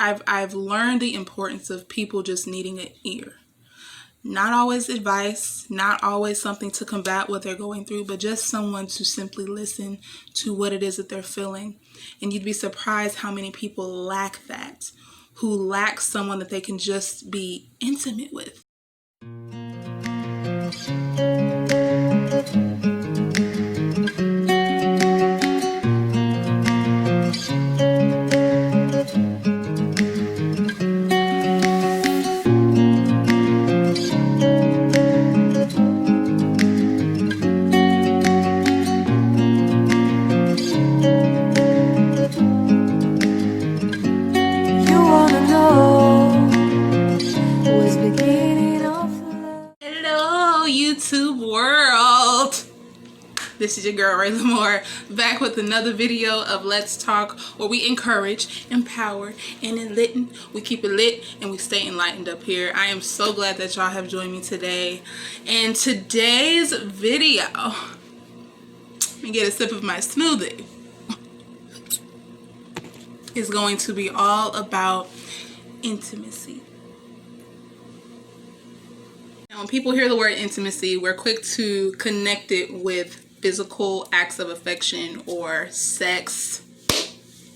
I've learned the importance of people just needing an ear. Not always advice, not always something to combat what they're going through, but just someone to simply listen to what it is that they're feeling. And you'd be surprised how many people lack that, who lack someone that they can just be intimate with. YouTube world, this is your girl Ray Lamore, back with another video of Let's Talk, where we encourage, empower, and enlighten. We keep it lit and we stay enlightened up here. I am so glad that y'all have joined me today. And today's video, let me get a sip of my smoothie, is going to be all about intimacy. When people hear the word intimacy, we're quick to connect it with physical acts of affection or sex.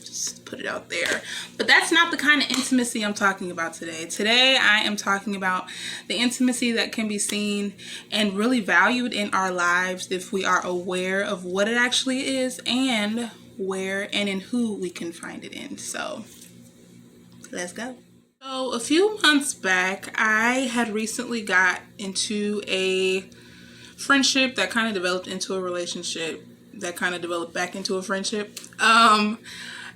Just put it out there. But that's not the kind of intimacy I'm talking about today. Today, I am talking about the intimacy that can be seen and really valued in our lives if we are aware of what it actually is and where and in who we can find it in. So, let's go. So a few months back, I had recently got into a friendship that kind of developed into a relationship that kind of developed back into a friendship. And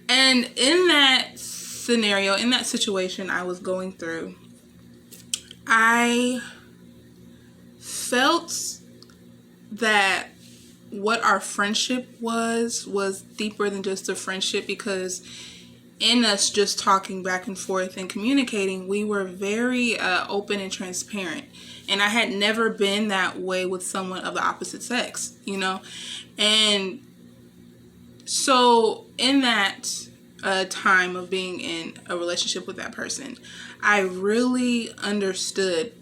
in that scenario, in that situation I was going through, I felt that what our friendship was deeper than just a friendship, because in us just talking back and forth and communicating, we were very open and transparent. And I had never been that way with someone of the opposite sex, you know? And so in that time of being in a relationship with that person, I really understood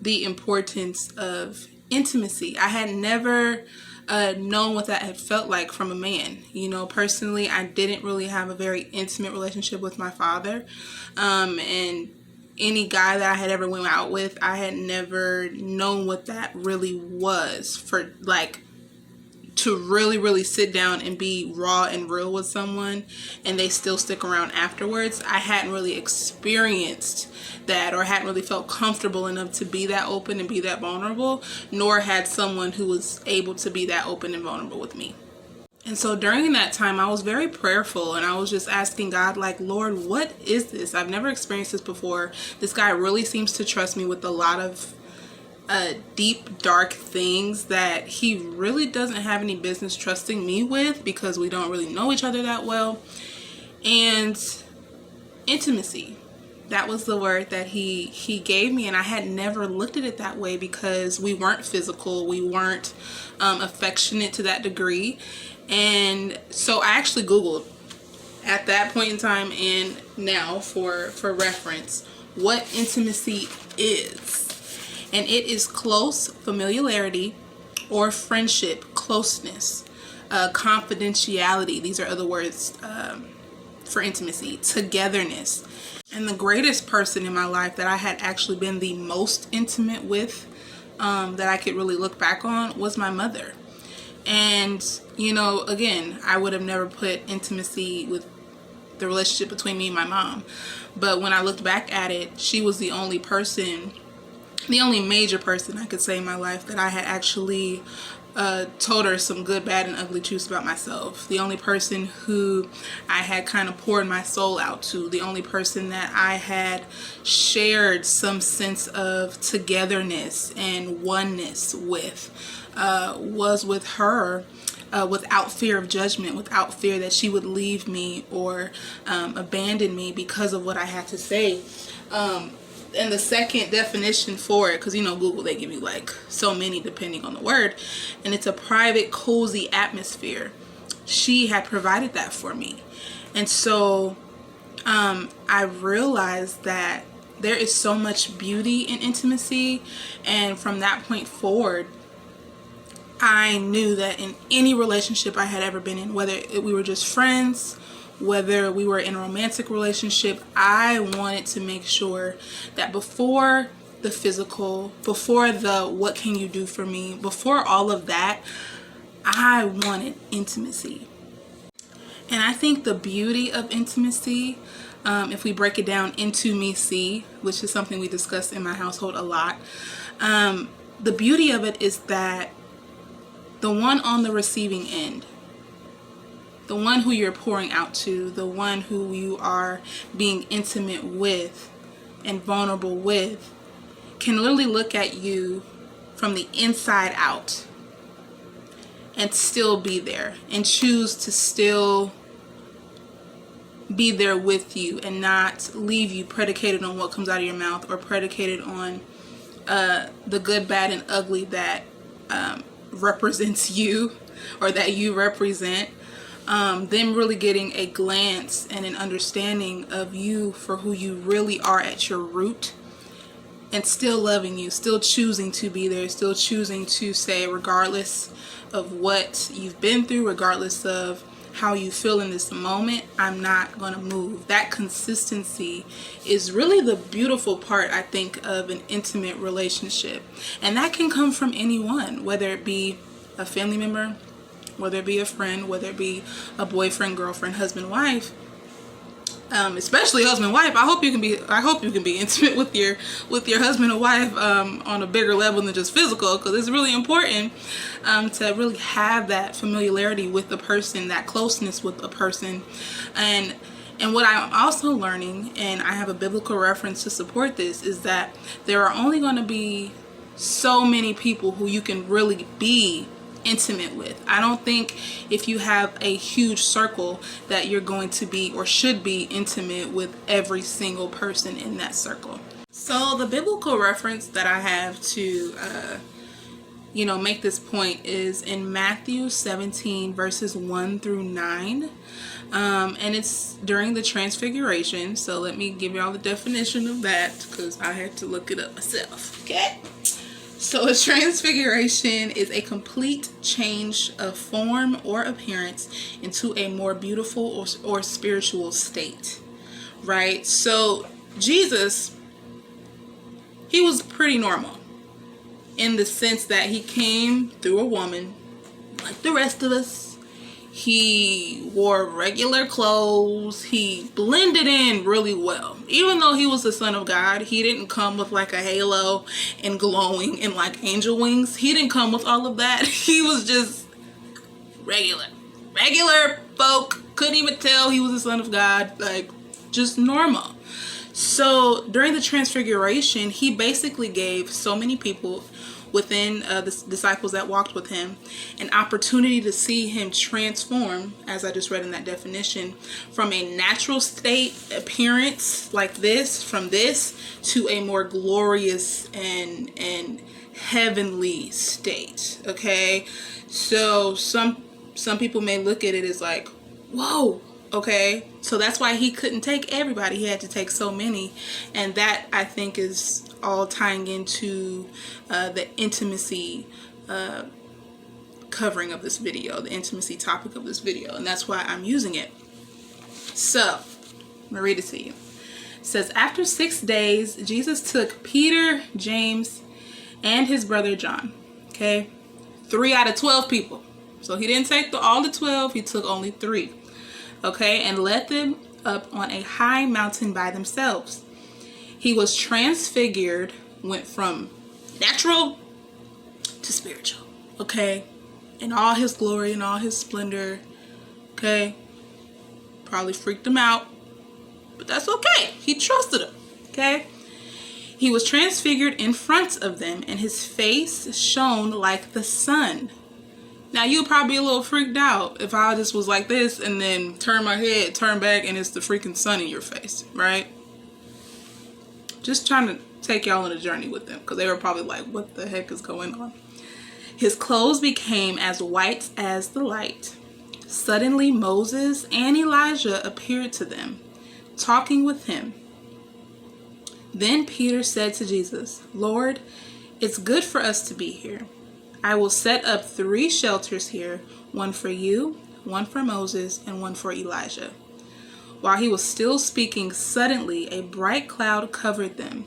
the importance of intimacy. I had never known what that had felt like from a man. You know, personally, I didn't really have a very intimate relationship with my father. And any guy that I had ever went out with, I had never known what that really was, for like to really sit down and be raw and real with someone and they still stick around afterwards. I hadn't really experienced that, or hadn't really felt comfortable enough to be that open and be that vulnerable, nor had someone who was able to be that open and vulnerable with me. And so during that time, I was very prayerful, and I was just asking God, like, Lord, what is this? I've never experienced this before. This guy really seems to trust me with a lot of deep, dark things that he really doesn't have any business trusting me with, because we don't really know each other that well. And intimacy, that was the word that he gave me, and I had never looked at it that way, because we weren't physical, we weren't affectionate to that degree. And so I actually Googled at that point in time and now for reference what intimacy is. And it is close familiarity or friendship, closeness, confidentiality. These are other words for intimacy, togetherness. And the greatest person in my life that I had actually been the most intimate with, that I could really look back on, was my mother. And, you know, again, I would have never put intimacy with the relationship between me and my mom. But when I looked back at it, she was the only person, the only major person I could say in my life that I had actually told her some good, bad, and ugly truths about myself. The only person who I had kind of poured my soul out to. The only person that I had shared some sense of togetherness and oneness with was with her. Without fear of judgment, without fear that she would leave me or abandon me because of what I had to say. And the second definition for it, because you know Google, they give you like so many depending on the word, and it's a private, cozy atmosphere. She had provided that for me. And so I realized that there is so much beauty in intimacy, and from that point forward, I knew that in any relationship I had ever been in, whether we were just friends, whether we were in a romantic relationship, I wanted to make sure that before the physical, before the what can you do for me, before all of that, I wanted intimacy. And I think the beauty of intimacy, if we break it down into me see, which is something we discuss in my household a lot, the beauty of it is that the one on the receiving end, the one who you're pouring out to, the one who you are being intimate with and vulnerable with, can literally look at you from the inside out and still be there and choose to still be there with you and not leave you predicated on what comes out of your mouth or predicated on the good, bad, and ugly that represents you or that you represent. Them really getting a glance and an understanding of you for who you really are at your root, and still loving you, still choosing to be there, still choosing to say, regardless of what you've been through, regardless of how you feel in this moment, I'm not going to move. That consistency is really the beautiful part, I think, of an intimate relationship. And that can come from anyone, whether it be a family member, whether it be a friend, whether it be a boyfriend, girlfriend, husband, wife. Especially husband, wife. I hope you can be intimate with your husband or wife on a bigger level than just physical, because it's really important to really have that familiarity with the person, that closeness with a person. And what I'm also learning, and I have a biblical reference to support this, is that there are only going to be so many people who you can really be intimate with. I don't think if you have a huge circle that you're going to be or should be intimate with every single person in that circle. So the biblical reference that I have to make this point is in Matthew 17 verses 1 through 9. And it's during the transfiguration. So let me give y'all the definition of that, because I had to look it up myself. Okay. So a transfiguration is a complete change of form or appearance into a more beautiful or spiritual state, right? So Jesus, he was pretty normal in the sense that he came through a woman like the rest of us. He wore regular clothes. He blended in really well. Even though he was the Son of God, he didn't come with like a halo and glowing and like angel wings. He didn't come with all of that. He was just regular folk. Couldn't even tell he was the Son of God. Like, just normal. So during the transfiguration, he basically gave so many people within the disciples that walked with him an opportunity to see him transform, as I just read in that definition, from a natural state appearance like this, from this, to a more glorious and heavenly state. Okay, so some people may look at it as like, whoa. Okay, so that's why he couldn't take everybody. He had to take so many. And that, I think, is all tying into the intimacy covering of this video, the intimacy topic of this video. And that's why I'm using it. So, I'm going to read it to you. It says, after 6 days, Jesus took Peter, James, and his brother John. Okay, 3 out of 12 people. So he didn't take all the 12. He took only 3. Okay, and led them up on a high mountain by themselves. He was transfigured, went from natural to spiritual, okay, in all his glory and all his splendor. Okay, probably freaked him out, but that's okay. He trusted him. Okay, he was transfigured in front of them, and his face shone like the sun. Now, you'd probably be a little freaked out if I just was like this and then turn my head, turn back, and it's the freaking sun in your face, right? Just trying to take y'all on a journey with them, because they were probably like, what the heck is going on? His clothes became as white as the light. Suddenly, Moses and Elijah appeared to them, talking with him. Then Peter said to Jesus, "Lord, it's good for us to be here. I will set up 3 shelters here, one for you, one for Moses, and one for Elijah." While he was still speaking, suddenly a bright cloud covered them,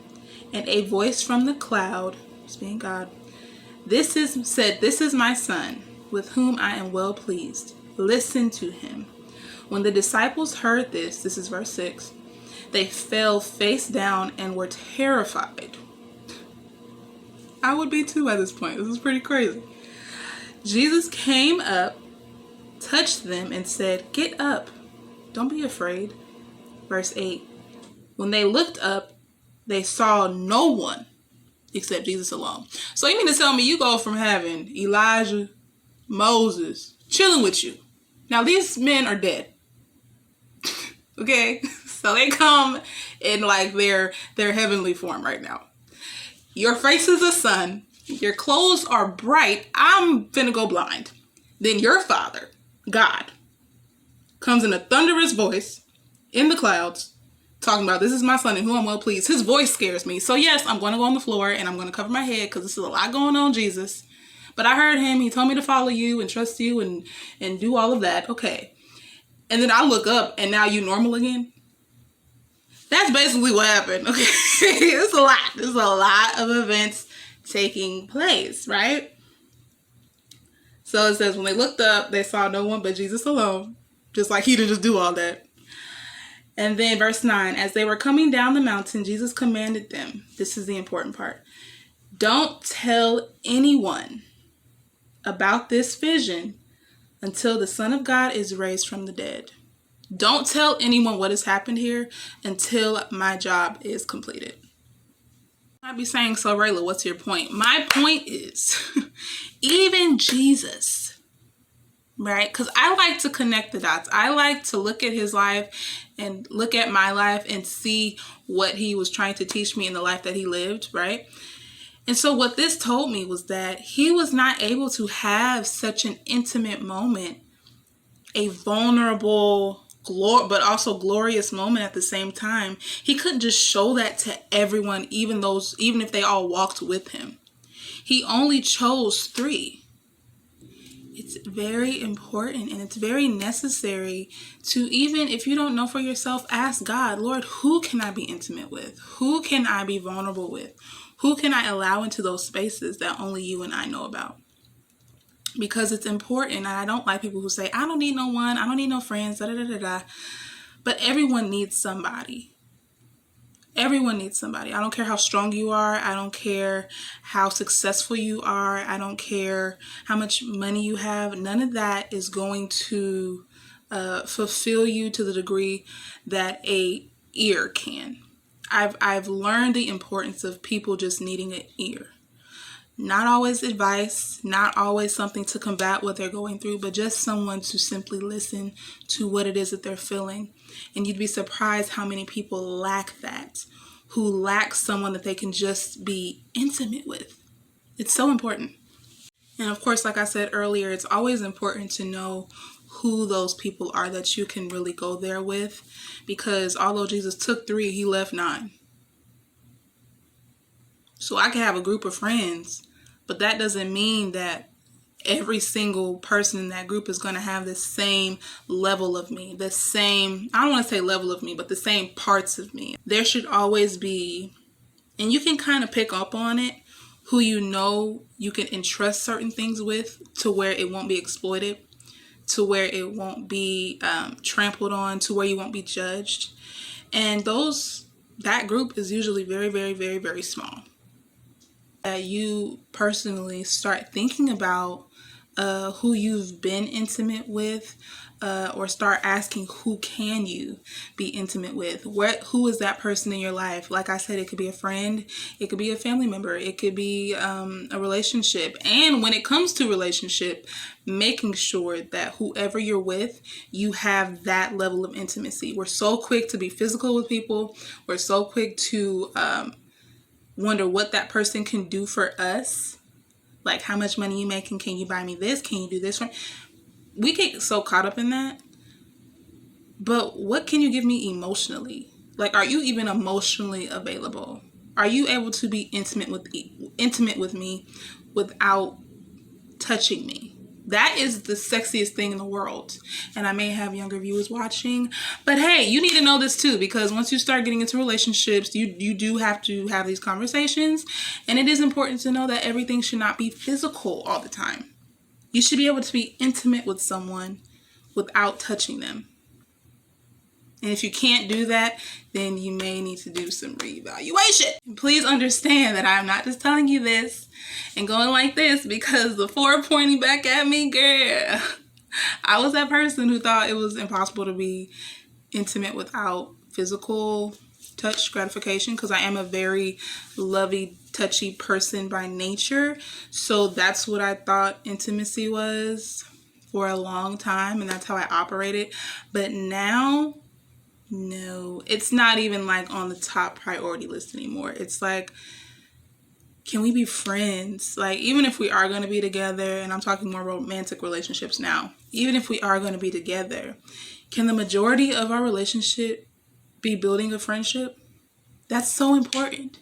and a voice from the cloud, being God, "This is my son, with whom I am well pleased. Listen to him." When the disciples heard this is verse 6, they fell face down and were terrified. I would be too at this point. This is pretty crazy. Jesus came up, touched them, and said, "Get up. Don't be afraid." Verse 8. When they looked up, they saw no one except Jesus alone. So you mean to tell me you go from having Elijah, Moses, chilling with you. Now these men are dead. Okay? So they come in like their heavenly form right now. Your face is the sun. Your clothes are bright. I'm finna go blind. Then your father, God, comes in a thunderous voice in the clouds, talking about, "This is my son in whom I'm well pleased." His voice scares me. So yes, I'm going to go on the floor and I'm going to cover my head because this is a lot going on, Jesus. But I heard him. He told me to follow you and trust you and do all of that. Okay. And then I look up and now you normal again. That's basically what happened. Okay. It's a lot. There's a lot of events taking place, right? So it says, when they looked up, they saw no one but Jesus alone. Just like he didn't just do all that. And then verse 9, as they were coming down the mountain, Jesus commanded them. This is the important part. "Don't tell anyone about this vision until the Son of God is raised from the dead." Don't tell anyone what has happened here until my job is completed. I'd be saying, "So Rayla, what's your point?" My point is, even Jesus, right? Because I like to connect the dots. I like to look at his life and look at my life and see what he was trying to teach me in the life that he lived, right? And so what this told me was that he was not able to have such an intimate moment, a vulnerable, but also glorious moment at the same time. He couldn't just show that to everyone, even if they all walked with him. He only chose 3. It's very important and it's very necessary to, even if you don't know for yourself, ask God, "Lord, who can I be intimate with? Who can I be vulnerable with? Who can I allow into those spaces that only you and I know about?" Because it's important. And I don't like people who say, "I don't need no one. I don't need no friends." Da, da, da, da, da. But everyone needs somebody. Everyone needs somebody. I don't care how strong you are. I don't care how successful you are. I don't care how much money you have. None of that is going to fulfill you to the degree that a ear can. I've learned the importance of people just needing an ear. Not always advice, not always something to combat what they're going through, but just someone to simply listen to what it is that they're feeling. And you'd be surprised how many people lack that, who lack someone that they can just be intimate with. It's so important. And of course, like I said earlier, it's always important to know who those people are that you can really go there with, because although Jesus took 3, he left 9. So I can have a group of friends, but that doesn't mean that every single person in that group is going to have the same level of me, the same, I don't want to say level of me, but the same parts of me. There should always be, and you can kind of pick up on it, who you know you can entrust certain things with to where it won't be exploited, to where it won't be trampled on, to where you won't be judged. And that group is usually very, very, very, very small. You personally start thinking about who you've been intimate with, or start asking, who can you be intimate with? Who is that person in your life? Like I said, it could be a friend, it could be a family member, it could be a relationship. And when it comes to relationship, making sure that whoever you're with, you have that level of intimacy. We're so quick to be physical with people. We're so quick to wonder what that person can do for us. Like, how much money you making? Can you buy me this? Can you do this for me? We get so caught up in that. But what can you give me emotionally? Like, are you even emotionally available? Are you able to be intimate with me without touching me? That is the sexiest thing in the world. And I may have younger viewers watching, but hey, you need to know this too, because once you start getting into relationships, you do have to have these conversations. And it is important to know that everything should not be physical all the time. You should be able to be intimate with someone without touching them. And if you can't do that, then you may need to do some reevaluation. Please understand that I'm not just telling you this and going like this because the fork pointing back at me, girl. I was that person who thought it was impossible to be intimate without physical touch gratification, because I am a very lovey, touchy person by nature. So that's what I thought intimacy was for a long time, and that's how I operated. But now, no, it's not even like on the top priority list anymore. It's like, can we be friends? Like, even if we are going to be together, and I'm talking more romantic relationships now, even if we are going to be together, can the majority of our relationship be building a friendship? That's so important.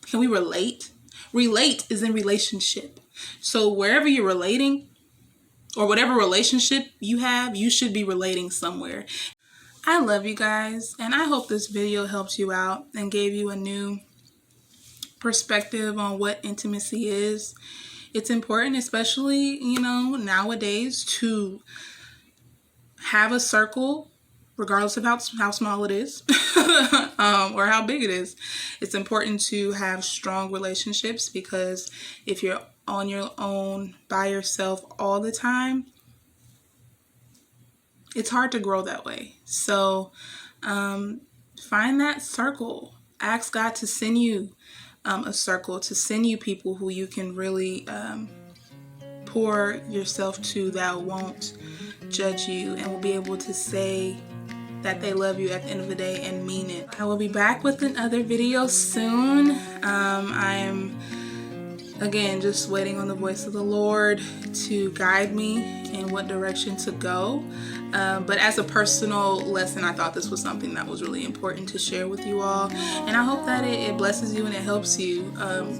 Can we relate? Relate is in relationship. So wherever you're relating, or whatever relationship you have, you should be relating somewhere. I love you guys, and I hope this video helped you out and gave you a new perspective on what intimacy is. It's important, especially, nowadays, to have a circle, regardless of how small it is or how big it is. It's important to have strong relationships, because if you're on your own by yourself all the time, it's hard to grow that way. So find that circle. Ask God to send you a circle, to send you people who you can really pour yourself to, that won't judge you and will be able to say that they love you at the end of the day and mean it. I will be back with another video soon. I am, again, just waiting on the voice of the Lord to guide me in what direction to go. But as a personal lesson, I thought this was something that was really important to share with you all. And I hope that it blesses you and it helps you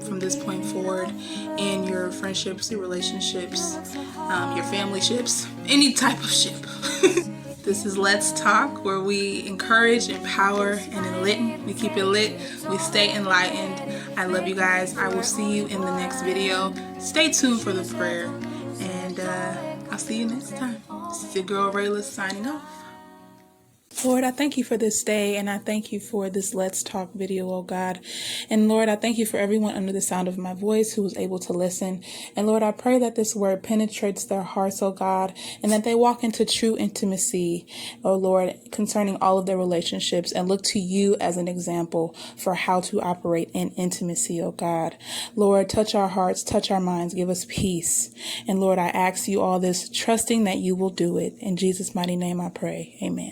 from this point forward in your friendships, your relationships, your family ships, any type of ship. This is Let's Talk, where we encourage, empower, and enlighten. We keep it lit. We stay enlightened. I love you guys. I will see you in the next video. Stay tuned for the prayer. And I'll see you next time. This is your girl, Rayla, signing off. Lord, I thank you for this day, and I thank you for this Let's Talk video, oh God. And Lord, I thank you for everyone under the sound of my voice who was able to listen. And Lord, I pray that this word penetrates their hearts, oh God, and that they walk into true intimacy, oh Lord, concerning all of their relationships, and look to you as an example for how to operate in intimacy, oh God. Lord, touch our hearts, touch our minds, give us peace. And Lord, I ask you all this, trusting that you will do it. In Jesus' mighty name I pray. Amen.